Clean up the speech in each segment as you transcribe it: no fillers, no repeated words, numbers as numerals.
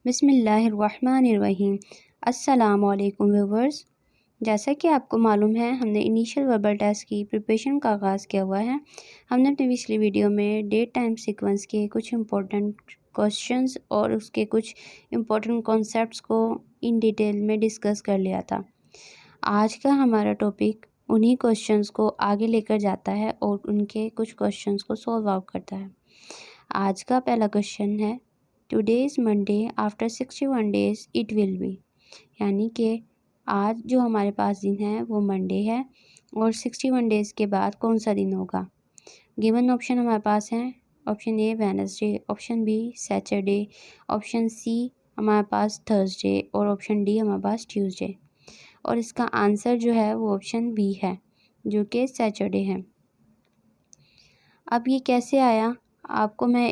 बिस्मिल्लाहिर्रहमानिर्रहीम। अस्सलामुअलैकुम व्यूवर्स। जैसा कि आपको मालूम है, हमने इनिशियल वर्बल टेस्ट की प्रिपरेशन का आगाज़ किया हुआ है। हमने अपनी पिछली वीडियो में डेट टाइम सीक्वेंस के कुछ इम्पोर्टेंट क्वेश्चंस और उसके कुछ इम्पोर्टेंट कॉन्सेप्ट्स को इन डिटेल में डिस्कस कर लिया था। आज का हमारा टॉपिक उन्हीं क्वेश्चंस को आगे लेकर जाता है और उनके कुछ क्वेश्चंस को सॉल्व आउट करता है। आज का पहला क्वेश्चन है, today is Monday, after 61 days it will be. यानी कि आज जो हमारे पास दिन है वो मंडे है और 61 डेज़ के बाद कौन सा दिन होगा। गिवन ऑप्शन हमारे पास हैं, option A Wednesday, option B Saturday, option C हमारे पास थर्सडे और ऑप्शन डी हमारे पास ट्यूसडे। और इसका आंसर जो है वो ऑप्शन बी है, जो कि सैटरडे है। अब ये कैसे आया, आपको मैं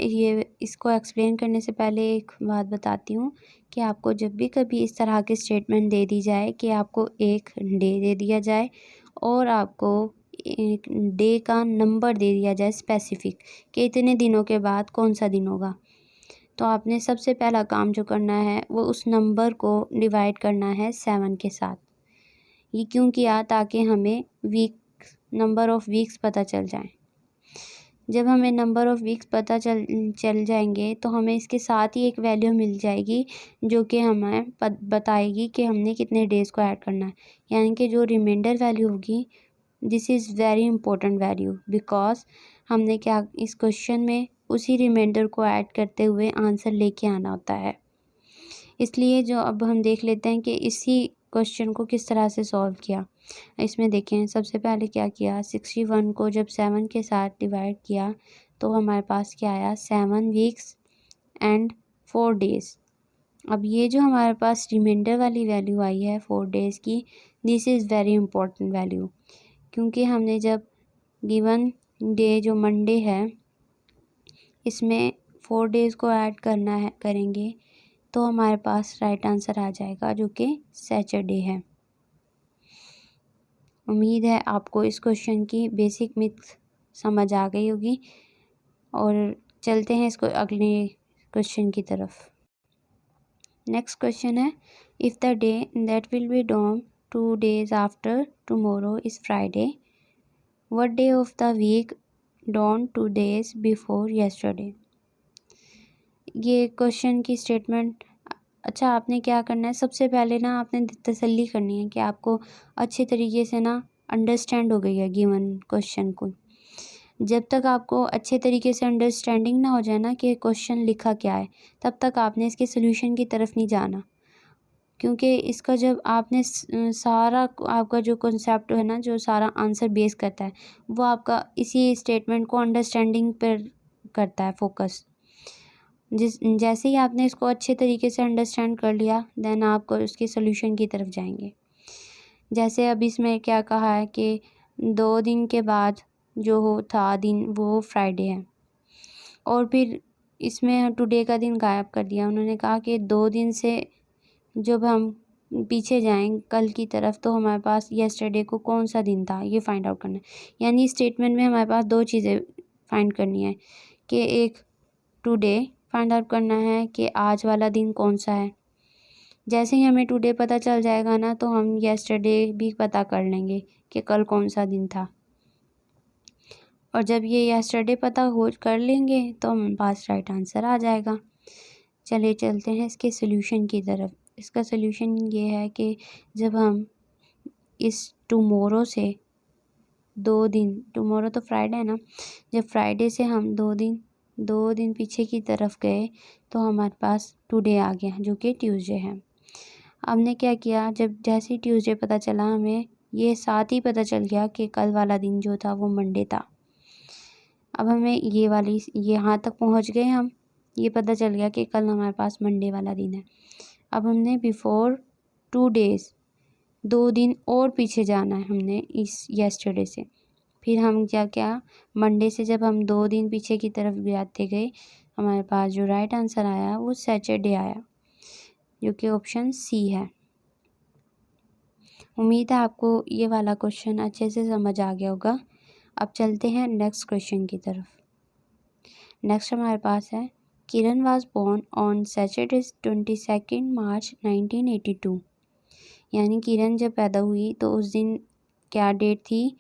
इसको एक्सप्लेन करने से पहले एक बात बताती हूँ कि आपको जब भी कभी इस तरह की स्टेटमेंट दे दी जाए कि आपको एक डे दे दिया जाए और आपको एक डे का नंबर दे दिया जाए स्पेसिफिक कि इतने दिनों के बाद कौन सा दिन होगा, तो आपने सबसे पहला काम जो करना है वो उस नंबर को डिवाइड करना है 7 के साथ। ये क्यों किया, ताकि हमें नंबर ऑफ़ वीक्स पता चल जाए। जब हमें नंबर ऑफ़ वीक्स पता चल जाएंगे तो हमें इसके साथ ही एक वैल्यू मिल जाएगी जो कि हमें बताएगी कि हमने कितने डेज़ को ऐड करना है। यानी कि जो रिमाइंडर वैल्यू होगी, this is very important value, because हमने क्या इस क्वेश्चन में उसी रिमाइंडर को ऐड करते हुए आंसर लेके आना होता है। इसलिए जो अब हम देख लेते हैं कि इसी क्वेश्चन को किस तरह से सॉल्व किया। इसमें देखें, सबसे पहले क्या किया, 61 को जब 7 के साथ डिवाइड किया तो हमारे पास क्या आया, 7 वीक्स एंड 4 डेज़। अब ये जो हमारे पास रिमाइंडर वाली वैल्यू आई है 4 डेज़ की, this is very important value, क्योंकि हमने जब गिवन डे जो मंडे है इसमें 4 डेज़ को ऐड करेंगे तो हमारे पास राइट आंसर आ जाएगा जो कि सैटरडे है। उम्मीद है आपको इस क्वेश्चन की बेसिक मिथ्स समझ आ गई होगी और चलते हैं इसको अगले क्वेश्चन की तरफ। नेक्स्ट क्वेश्चन है, if the day that will be dawn 2 days after tomorrow is Friday, what day of the week dawn 2 days before yesterday. ये क्वेश्चन की स्टेटमेंट, अच्छा आपने क्या करना है, सबसे पहले ना आपने तसल्ली करनी है कि आपको अच्छे तरीके से ना अंडरस्टैंड हो गई है गिवन क्वेश्चन को। जब तक आपको अच्छे तरीके से अंडरस्टैंडिंग ना हो जाए ना कि क्वेश्चन लिखा क्या है, तब तक आपने इसके सोल्यूशन की तरफ नहीं जाना, क्योंकि इसका जब आपने सारा आपका जो कॉन्सेप्ट है ना, जो सारा आंसर बेस करता है, वो आपका इसी स्टेटमेंट को अंडरस्टैंडिंग पर करता है फोकस। जैसे ही आपने इसको अच्छे तरीके से अंडरस्टैंड कर लिया, देन आप उसके सोल्यूशन की तरफ जाएंगे। जैसे अब इसमें क्या कहा है कि 2 दिन के बाद जो हो था दिन वो फ्राइडे है, और फिर इसमें टुडे का दिन गायब कर दिया। उन्होंने कहा कि 2 दिन से जब हम पीछे जाएं कल की तरफ, तो हमारे पास येस्टरडे को कौन सा दिन था ये फाइंड आउट करना है। यानी स्टेटमेंट में हमारे पास 2 चीज़ें फाइंड करनी है कि एक टुडे फाइंड आउट करना है कि आज वाला दिन कौन सा है। जैसे ही हमें टुडे पता चल जाएगा ना, तो हम येस्टरडे भी पता कर लेंगे कि कल कौन सा दिन था। और जब ये येस्टरडे पता हो कर लेंगे तो हमारे पास राइट आंसर आ जाएगा। चलिए चलते हैं इसके सोल्यूशन की तरफ। इसका सोल्यूशन ये है कि जब हम इस टुमारो से 2 दिन, टुमारो तो फ्राइडे है ना, जब फ्राइडे से हम 2 दिन पीछे की तरफ गए तो हमारे पास टुडे आ गया जो कि ट्यूसडे है। हमने क्या किया, जब जैसे ही ट्यूसडे पता चला, हमें ये साथ ही पता चल गया कि कल वाला दिन जो था वो मंडे था। अब हमें ये यहाँ तक पहुँच गए हम, ये पता चल गया कि कल हमारे पास मंडे वाला दिन है। अब हमने बिफोर 2 days 2 दिन और पीछे जाना है हमने इस येस्टरडे से। फिर हम क्या मंडे से जब हम 2 दिन पीछे की तरफ जाते गए, हमारे पास जो राइट आंसर आया वो सैटरडे आया, जो कि ऑप्शन सी है। उम्मीद है आपको ये वाला क्वेश्चन अच्छे से समझ आ गया होगा। अब चलते हैं नेक्स्ट क्वेश्चन की तरफ। नेक्स्ट हमारे पास है किरण वॉज बोर्न ऑन सैटरडे 22 मार्च 1982। यानी किरण जब पैदा हुई तो उस दिन क्या डेट थी?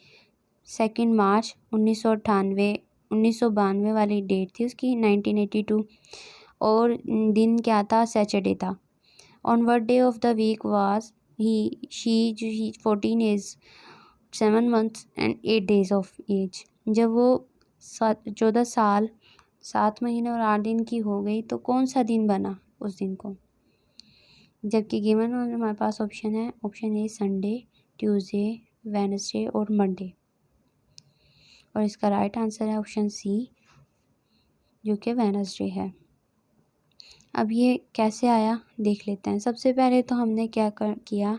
2 मार्च 1992 वाली डेट थी उसकी, 1982। और दिन क्या था? सैटरडे था। On what day of the week was she 14 age 7 months and 8 days of age. जब वो 14 साल 7 महीने और 8 दिन की हो गई तो कौन सा दिन बना उस दिन को? जबकि गिवन हमारे पास ऑप्शन है, ऑप्शन ए संडे, ट्यूसडे, वेडनेसडे और मंडे। और इसका राइट आंसर है ऑप्शन सी, जो कि वेडनेसडे है। अब ये कैसे आया देख लेते हैं। सबसे पहले तो हमने क्या किया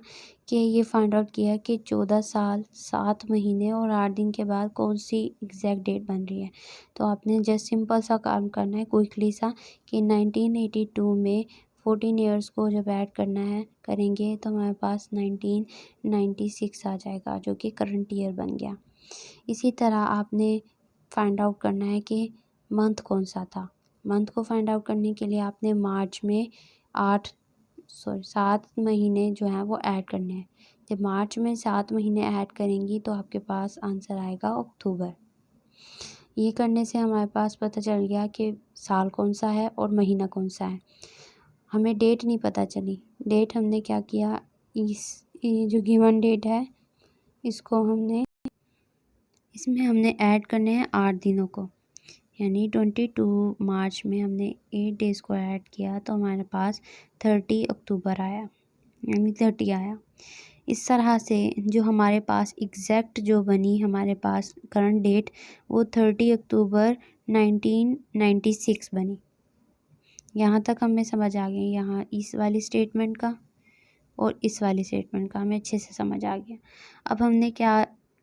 कि ये फाइंड आउट किया कि 14 साल 7 महीने और 8 दिन के बाद कौन सी एग्जैक्ट डेट बन रही है। तो आपने जस्ट सिंपल सा काम करना है, क्विकली सा, कि 1982 में 14 ईयर्स को जब ऐड करना है करेंगे तो हमारे पास 1996 आ जाएगा, जो कि करंट ईयर बन गया। इसी तरह आपने फाइंड आउट करना है कि मंथ कौन सा था। मंथ को फाइंड आउट करने के लिए आपने मार्च में 7 महीने जो हैं वो ऐड करने हैं। जब मार्च में 7 महीने ऐड करेंगी तो आपके पास आंसर आएगा अक्टूबर। ये करने से हमारे पास पता चल गया कि साल कौन सा है और महीना कौन सा है। हमें डेट नहीं पता चली। डेट हमने क्या किया, ये जो गिवन डेट है इसको इसमें हमने ऐड करने हैं 8 दिनों को। यानी 22 मार्च में हमने 8 डेज़ को ऐड किया तो हमारे पास 30 अक्टूबर आया, यानी 30 आया। इस तरह से जो हमारे पास एग्जैक्ट जो बनी हमारे पास करंट डेट, वो 30 अक्टूबर 1996 बनी। यहाँ तक हमें समझ आ गई। यहाँ इस वाली स्टेटमेंट का और इस वाली स्टेटमेंट का हमें अच्छे से समझ आ गया। अब हमने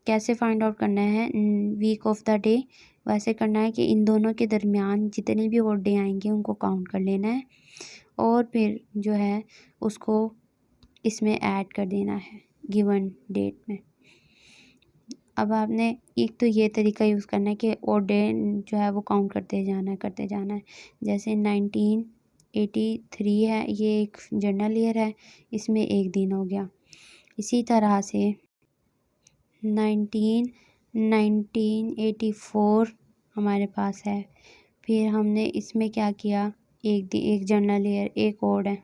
कैसे फाइंड आउट करना है वीक ऑफ द डे? वैसे करना है कि इन दोनों के दरमियान जितने भी और डे आएंगे उनको काउंट कर लेना है और फिर जो है उसको इसमें ऐड कर देना है गिवन डेट में। अब आपने एक तो ये तरीका यूज़ करना है कि और डे जो है वो काउंट करते जाना है। जैसे 1983 है, ये एक जनरल ईयर है, इसमें एक दिन हो गया। इसी तरह से 1984 हमारे पास है। फिर हमने इसमें क्या किया, एक जनरल ईयर एक और है,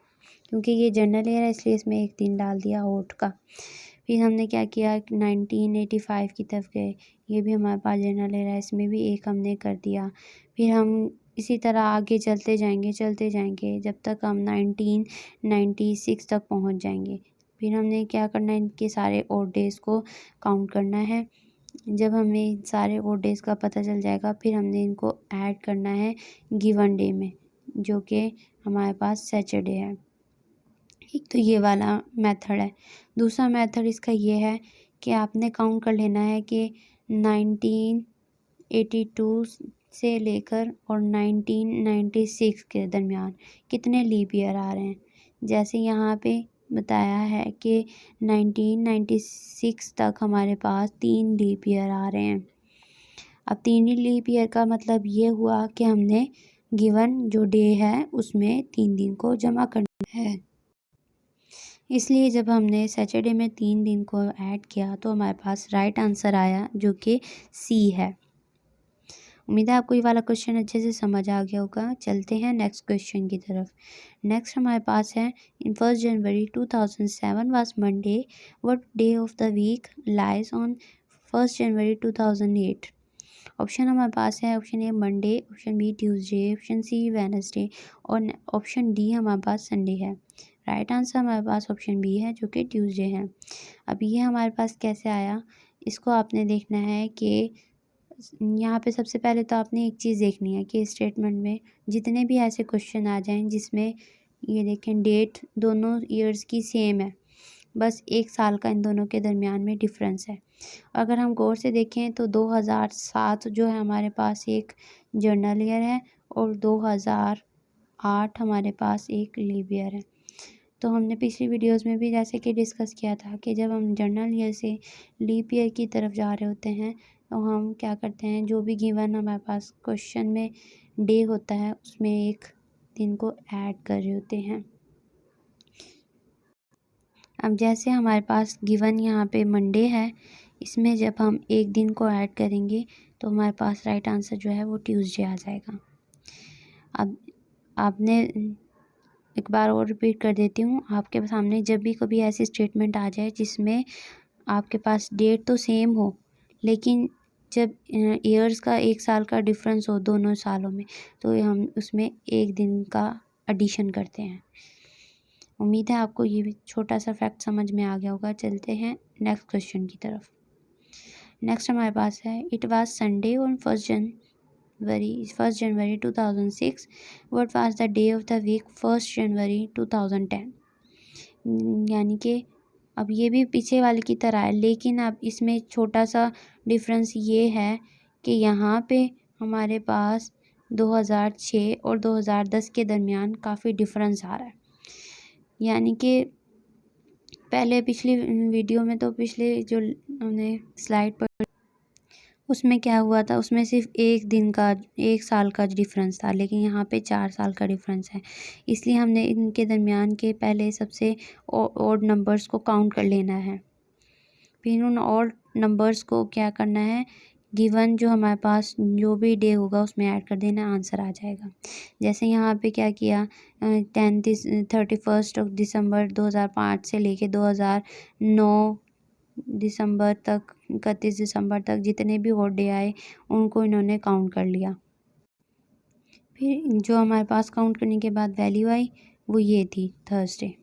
क्योंकि ये जनरल ईयर है इसलिए इसमें एक दिन डाल दिया ओट का। फिर हमने क्या किया, 1985 की तरफ गए, ये भी हमारे पास जनरल ईयर है, इसमें भी एक हमने कर दिया। फिर हम इसी तरह आगे चलते जाएंगे जब तक हम 1996 तक पहुंच जाएंगे। फिर हमने क्या करना है, इनके सारे और डेज़ को काउंट करना है। जब हमें सारे और डेज़ का पता चल जाएगा फिर हमने इनको ऐड करना है गिवन डे में, जो कि हमारे पास सैटरडे है। एक तो ये वाला मेथड है। दूसरा मेथड इसका ये है कि आपने काउंट कर लेना है कि 1982 से लेकर और 1996 के दरमियान कितने लीप ईयर आ रहे हैं। जैसे यहाँ पे बताया है कि 1996 तक हमारे पास 3 लीप ईयर आ रहे हैं। अब 3 लीप ईयर का मतलब ये हुआ कि हमने गिवन जो डे है उसमें 3 दिन को जमा करना है। इसलिए जब हमने सैटरडे में 3 दिन को ऐड किया तो हमारे पास राइट आंसर आया, जो कि सी है। उम्मीद है आपको ये वाला क्वेश्चन अच्छे से समझ आ गया होगा। चलते हैं नेक्स्ट क्वेश्चन की तरफ। नेक्स्ट हमारे पास है, in 1 January 2007 was Monday, what day of the week lies on 1 January 2008। Option हमारे पास है, option A Monday, option B Tuesday, option C Wednesday और ऑप्शन डी हमारे पास संडे है। राइट आंसर हमारे पास ऑप्शन बी है, जो कि ट्यूसडे है। अब ये हमारे पास कैसे आया, इसको आपने देखना है कि यहाँ पे सबसे पहले तो आपने एक चीज़ देखनी है कि स्टेटमेंट में जितने भी ऐसे क्वेश्चन आ जाएं जिसमें ये देखें डेट दोनों ईयर्स की सेम है, बस 1 साल का इन दोनों के दरमियान में डिफरेंस है। अगर हम गौर से देखें तो 2007 जो है हमारे पास एक जनरल ईयर है और 2008 हमारे पास एक लीप ईयर है। तो हमने पिछली वीडियोस में भी जैसे कि डिस्कस किया था कि जब हम जनरल ईयर से लीप ईयर की तरफ जा रहे होते हैं तो हम क्या करते हैं, जो भी गिवन हमारे पास क्वेश्चन में डे होता है उसमें एक दिन को ऐड कर रहे होते हैं। अब जैसे हमारे पास गिवन यहाँ पे मंडे है, इसमें जब हम एक दिन को ऐड करेंगे तो हमारे पास राइट आंसर जो है वो ट्यूसडे आ जाएगा। अब आपने एक बार और रिपीट कर देती हूँ, आपके सामने जब भी कभी ऐसी स्टेटमेंट आ जाए जिसमें आपके पास डेट तो सेम हो, लेकिन जब ईयर्स का 1 साल का डिफरेंस हो दोनों सालों में, तो हम उसमें एक दिन का एडिशन करते हैं। उम्मीद है आपको ये भी छोटा सा फैक्ट समझ में आ गया होगा। चलते हैं नेक्स्ट क्वेश्चन की तरफ। नेक्स्ट हमारे पास है, it was Sunday on first January 2006, what was the day of the week 1 January 2010। यानी कि अब ये भी पीछे वाले की तरह है, लेकिन अब इसमें छोटा सा डिफरेंस ये है कि यहाँ पे हमारे पास 2006 और 2010 के दरमियान काफ़ी डिफरेंस आ रहा है। यानी कि पहले पिछली वीडियो में तो पिछले जो हमने स्लाइड पर उसमें क्या हुआ था, उसमें सिर्फ एक दिन का 1 साल का डिफरेंस था, लेकिन यहाँ पे 4 साल का डिफरेंस है। इसलिए हमने इनके दरमियान के पहले सबसे ऑड नंबर्स को काउंट कर लेना है। फिर उन ऑड नंबर्स को क्या करना है, गिवन जो हमारे पास जो भी डे होगा उसमें ऐड कर देना, आंसर आ जाएगा। जैसे यहाँ पे क्या किया, 31 दिसंबर 2005 से लेके 2009 दिसंबर तक, 31 दिसंबर तक जितने भी ऑड डे आए उनको इन्होंने काउंट कर लिया। फिर जो हमारे पास काउंट करने के बाद वैल्यू आई वो ये थी थर्सडे,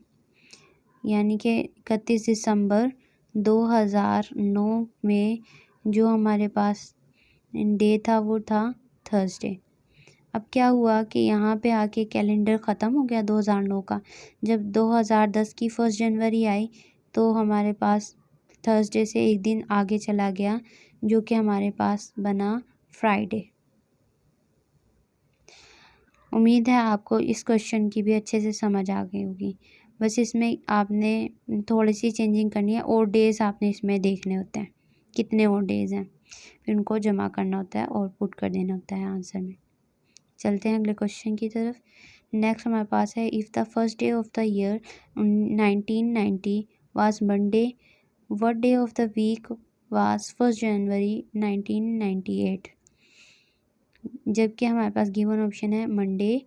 यानी कि 31 दिसंबर 2009 में जो हमारे पास डे था वो था थर्सडे। अब क्या हुआ कि यहाँ पे आके कैलेंडर ख़त्म हो गया 2009 का। जब 2010 की 1 जनवरी आई तो हमारे पास थर्सडे से एक दिन आगे चला गया, जो कि हमारे पास बना फ्राइडे। उम्मीद है आपको इस क्वेश्चन की भी अच्छे से समझ आ गई होगी। बस इसमें आपने थोड़ी सी चेंजिंग करनी है, और डेज़ आपने इसमें देखने होते हैं कितने और डेज़ हैं, फिर उनको जमा करना होता है और पुट कर देना होता है आंसर में। चलते हैं अगले क्वेश्चन की तरफ। नेक्स्ट हमारे पास है, if the first day of the year 1990 was Monday, what day of the week was 1 January 1998। जबकि हमारे पास गिवन ऑप्शन है मंडे,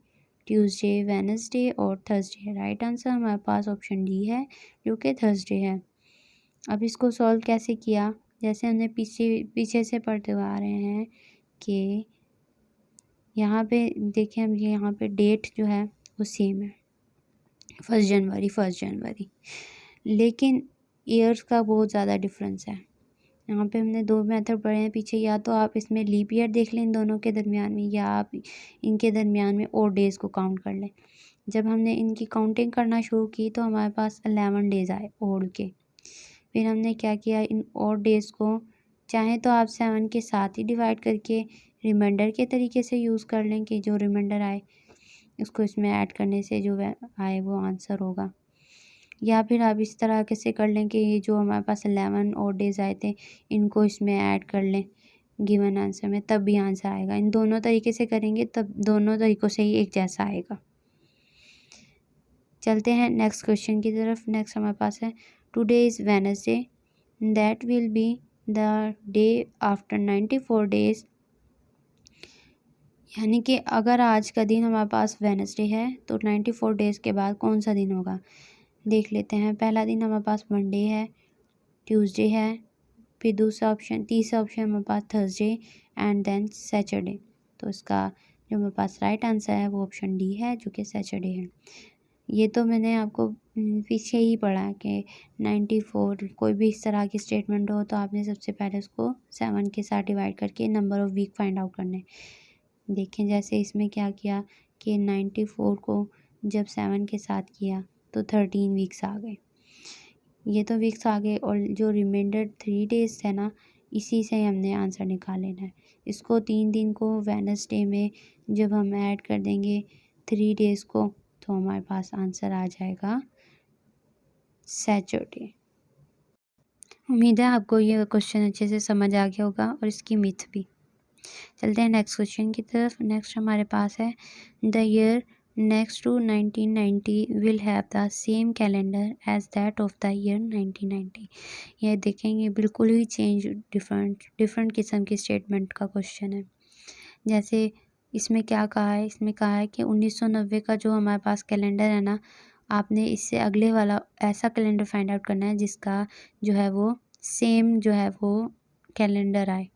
ट्यूसडे, वेडनेसडे और थर्सडे। राइट आंसर हमारे पास ऑप्शन डी है, जो कि थर्सडे है। अब इसको सॉल्व कैसे किया, जैसे हमने पीछे से पढ़ते हुए आ रहे हैं कि यहाँ पे देखिए, हम यहाँ पे डेट जो है वो सेम है 1 जनवरी, लेकिन ईयर्स का बहुत ज़्यादा डिफरेंस है। यहाँ पे हमने 2 मेथड पढ़े हैं पीछे, या तो आप इसमें लीप ईयर देख लें इन दोनों के दरमियान में, या आप इनके दरमियान में और डेज़ को काउंट कर लें। जब हमने इनकी काउंटिंग करना शुरू की तो हमारे पास 11 डेज़ आए ओड के। फिर हमने क्या किया, इन और डेज़ को चाहे तो आप 7 के साथ ही डिवाइड करके रिमाइंडर के तरीके से यूज़ कर लें कि जो रिमाइंडर आए उसको इसमें ऐड करने से जो आए वो आंसर होगा, या फिर आप इस तरह कैसे कर लें कि ये जो हमारे पास 11 और डेज़ आए थे इनको इसमें ऐड कर लें गिवन आंसर में, तब भी आंसर आएगा। इन दोनों तरीके से करेंगे तब दोनों तरीक़ों से ही एक जैसा आएगा। चलते हैं नेक्स्ट क्वेश्चन की तरफ। नेक्स्ट हमारे पास है, today is Wednesday, that will be the day after 94 days. यानी कि अगर आज का दिन हमारे पास वेडनेसडे है तो 94 डेज़ के बाद कौन सा दिन होगा, देख लेते हैं। पहला दिन हमारे पास मंडे है, ट्यूसडे है, फिर तीसरा ऑप्शन हमारे पास थर्सडे एंड देन सैटरडे। तो इसका जो हमारे पास राइट आंसर है वो ऑप्शन डी है, जो कि सैटरडे है। ये तो मैंने आपको पीछे ही पढ़ा कि 94 कोई भी इस तरह की स्टेटमेंट हो तो आपने सबसे पहले उसको 7 के साथ डिवाइड करके number of week find out करने। देखें जैसे इसमें क्या किया कि 94 को जब 7 के साथ किया तो 13 वीक्स आ गए। ये तो वीक्स आ गए, और जो रिमाइंडर 3 डेज़ थे ना, इसी से हमने आंसर निकाल लेना है। इसको 3 दिन को वेडनेसडे में जब हम ऐड कर देंगे 3 डेज़ को, तो हमारे पास आंसर आ जाएगा सैटरडे। उम्मीद है आपको ये क्वेश्चन अच्छे से समझ आ गया होगा और इसकी मिथ भी। चलते हैं नेक्स्ट क्वेश्चन की तरफ। नेक्स्ट हमारे पास है, the year next to 1990 will have the same calendar as that of the year 1990। ये देखेंगे बिल्कुल ही चेंज डिफरेंट किस्म की स्टेटमेंट का क्वेश्चन है। जैसे इसमें क्या कहा है, इसमें कहा है कि 1990 का जो हमारे पास कैलेंडर है ना, आपने इससे अगले वाला ऐसा कैलेंडर फाइंड आउट करना है जिसका जो है वो सेम जो है वो कैलेंडर आए।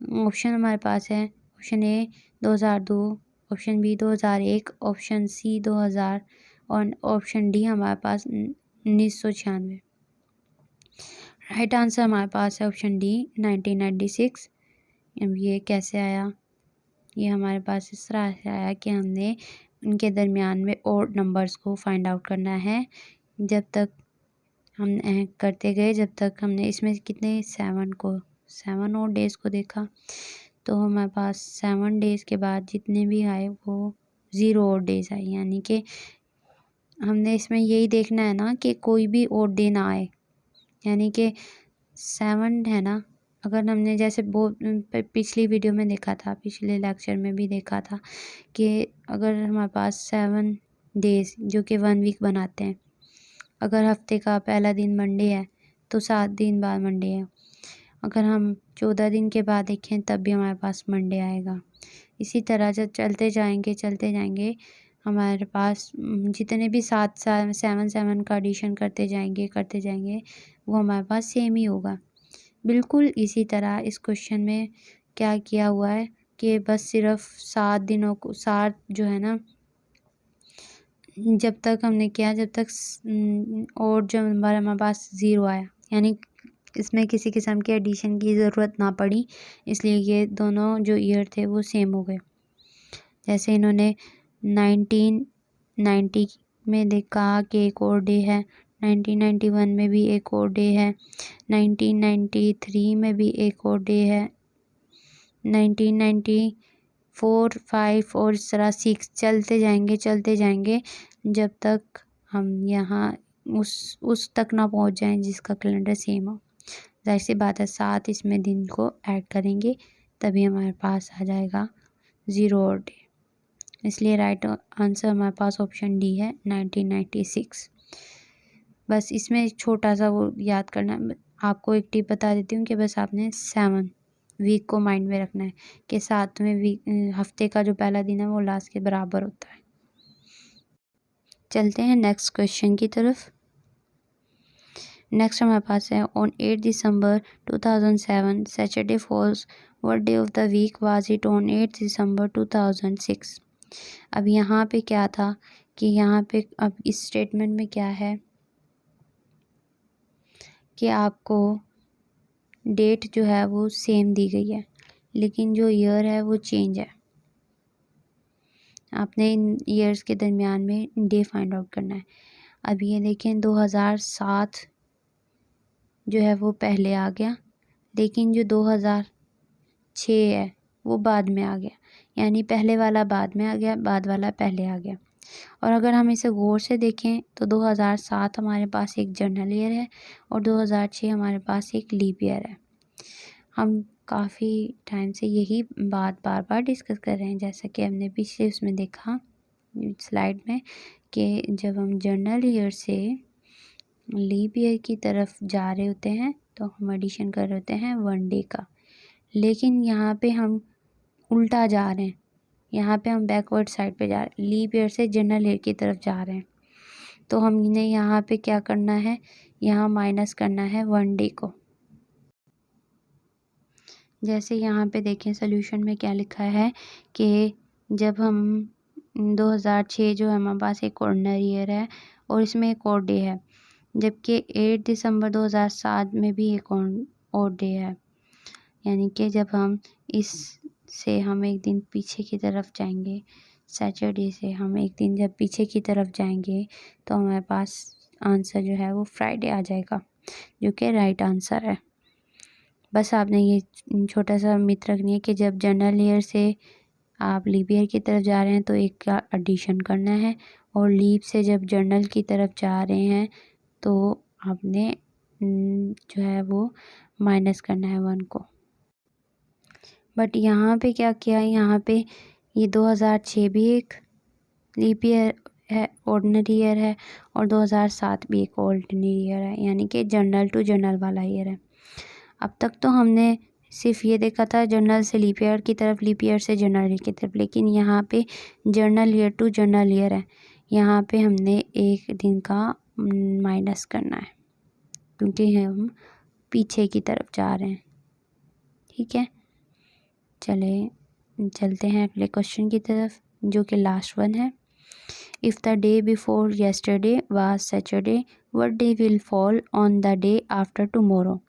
ऑप्शन हमारे पास है option A 2002, option B 2001, option C 2000 और ऑप्शन डी हमारे पास 1996। राइट आंसर हमारे पास है ऑप्शन डी 1996। अब ये कैसे आया, ये हमारे पास इस तरह से आया कि हमने इनके दरमियान में और नंबर्स को फाइंड आउट करना है। जब तक हम करते गए, जब तक हमने इसमें कितने 7 और डेज़ को देखा, तो हमारे पास 7 डेज़ के बाद जितने भी आए वो 0 और डेज़ आए। यानी कि हमने इसमें यही देखना है ना कि कोई भी और डे ना आए। यानी कि 7 है ना, अगर हमने जैसे पिछली वीडियो में देखा था, पिछले लेक्चर में भी देखा था कि अगर हमारे पास 7 डेज़ जो कि 1 वीक बनाते हैं, अगर हफ्ते का पहला दिन मंडे है तो 7 दिन बाद मंडे है। अगर हम 14 दिन के बाद देखें तब भी हमारे पास मंडे आएगा। इसी तरह जब चलते जाएंगे हमारे पास जितने भी 7 का एडिशन करते जाएंगे वो हमारे पास सेम ही होगा। बिल्कुल इसी तरह इस क्वेश्चन में क्या किया हुआ है कि बस सिर्फ 7 दिनों को 7 जो है ना, जब तक हमने किया जब तक और जो नंबर हमारे पास 0 आया, यानी इसमें किसी किस्म के एडिशन की ज़रूरत ना पड़ी, इसलिए ये दोनों जो ईयर थे वो सेम हो गए। जैसे इन्होंने 1990 में देखा कि एक और डे है, 1991 में भी एक और डे है, 1993 में भी एक और डे है, 1994, 5 और इस तरह 6 चलते जाएंगे जब तक हम यहाँ उस तक ना पहुँच जाएं जिसका कैलेंडर सेम हो। जाहिर सी बात है 7 इसमें दिन को ऐड करेंगे तभी हमारे पास आ जाएगा 0 और डे। इसलिए राइट आंसर हमारे पास ऑप्शन डी है 1996। बस इसमें छोटा सा वो याद करना, आपको एक टिप बता देती हूँ कि बस आपने 7 वीक को माइंड में रखना है कि 7वें वीक हफ्ते का जो पहला दिन है वो लास्ट के बराबर होता है। चलते हैं नेक्स्ट क्वेश्चन की तरफ। नेक्स्ट हमारे पास है on 8 December 2007 Saturday falls what day of the week was it on 8 December 2006। अब यहाँ पे क्या था कि यहाँ पे अब इस स्टेटमेंट में क्या है कि आपको डेट जो है वो सेम दी गई है लेकिन जो ईयर है वो चेंज है। आपने इन ईयर्स के दरमियान में डे फाइंड आउट करना है। अब ये देखें 2007 जो है वो पहले आ गया, लेकिन जो 2006 है वो बाद में आ गया, यानी पहले वाला बाद में आ गया, बाद वाला पहले आ गया। और अगर हम इसे गौर से देखें तो 2007 हमारे पास एक जनरल ईयर है और 2006 हमारे पास एक लीप ईयर है। हम काफ़ी टाइम से यही बात बार बार डिस्कस कर रहे हैं, जैसा कि हमने पिछले उसमें देखा स्लाइड में कि जब हम जनरल ईयर से लीप ईयर की तरफ जा रहे होते हैं तो हम एडिशन कर रहे होते हैं 1 डे का, लेकिन यहाँ पे हम उल्टा जा रहे हैं, यहाँ पे हम बैकवर्ड साइड पे जा रहे हैं, लीप ईयर से जनरल ईयर की तरफ जा रहे हैं। तो हमने यहाँ पे क्या करना है, यहाँ माइनस करना है 1 डे को। जैसे यहाँ पे देखें सोल्यूशन में क्या लिखा है कि जब हम 2006 जो है हमारे पास एक ऑर्डिनरी ईयर है और इसमें एक और डे है, जबकि 8 दिसंबर 2007 में भी एक और डे है। यानी कि जब हम इस से हम एक दिन पीछे की तरफ जाएंगे, सैटरडे से हम एक दिन जब पीछे की तरफ जाएंगे तो हमारे पास आंसर जो है वो फ्राइडे आ जाएगा, जो कि राइट आंसर है। बस आपने ये छोटा सा मिथ रखनी है कि जब जनरल ईयर से आप लीप ईयर की तरफ जा रहे हैं तो एक का एडिशन करना है, और लीप से जब जनरल की तरफ जा रहे हैं तो आपने जो है वो माइनस करना है 1 को। बट यहाँ पे क्या किया है, यहाँ पे ये 2006 भी एक लीप ईयर है, ऑर्डिनरी ईयर है, और 2007 भी एक ऑर्डिनरी ईयर है, यानी कि जनरल टू जनरल वाला ईयर है। अब तक तो हमने सिर्फ ये देखा था जनरल से लीप ईयर की तरफ, लीप ईयर से जनरल ईयर की तरफ, लेकिन यहाँ पे general year to general year है। यहाँ पे हमने एक दिन का माइनस करना है, क्योंकि हम पीछे की तरफ जा रहे हैं। ठीक है, चलते हैं अगले क्वेश्चन की तरफ, जो कि लास्ट वन है। If the day before yesterday was Saturday, what day will fall on the day after tomorrow.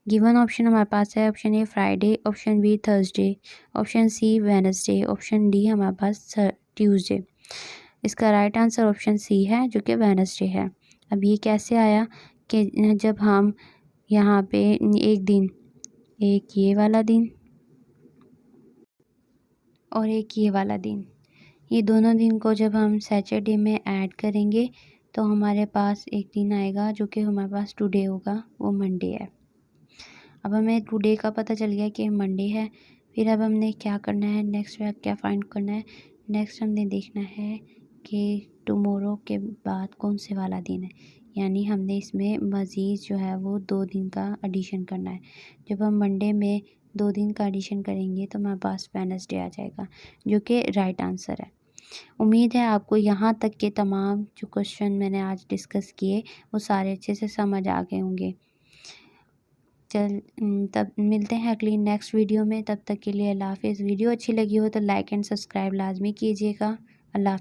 Given option हमारे पास है, option A Friday, option B Thursday, option C Wednesday, option D हमारे पास Tuesday. इसका right answer option C है, जो कि Wednesday है। अब ये कैसे आया कि जब हम यहाँ पे एक दिन, एक ये वाला दिन और एक ये वाला दिन, ये दोनों दिन को जब हम सैटरडे में ऐड करेंगे तो हमारे पास एक दिन आएगा जो कि हमारे पास टुडे होगा, वो मंडे है। अब हमें टुडे का पता चल गया कि मंडे है। फिर अब हमने क्या करना है, नेक्स्ट क्या फाइंड करना है। नेक्स्ट हमने देखना है कि टुमारो के बाद कौन से वाला दिन है, यानी हमने इसमें मज़ीद जो है वो 2 दिन का एडिशन करना है। जब हम मंडे में 2 दिन का एडिशन करेंगे तो हमारे पास वेडनेसडे आ जाएगा, जो कि राइट आंसर है। उम्मीद है आपको यहाँ तक के तमाम जो क्वेश्चन मैंने आज डिस्कस किए वो सारे अच्छे से समझ आ गए होंगे। तब मिलते हैं अगली नेक्स्ट वीडियो में, तब तक के लिए अल्लाह हाफ़िज़। वीडियो अच्छी लगी हो तो लाइक एंड सब्सक्राइब लाजमी कीजिएगा। अल्लाह।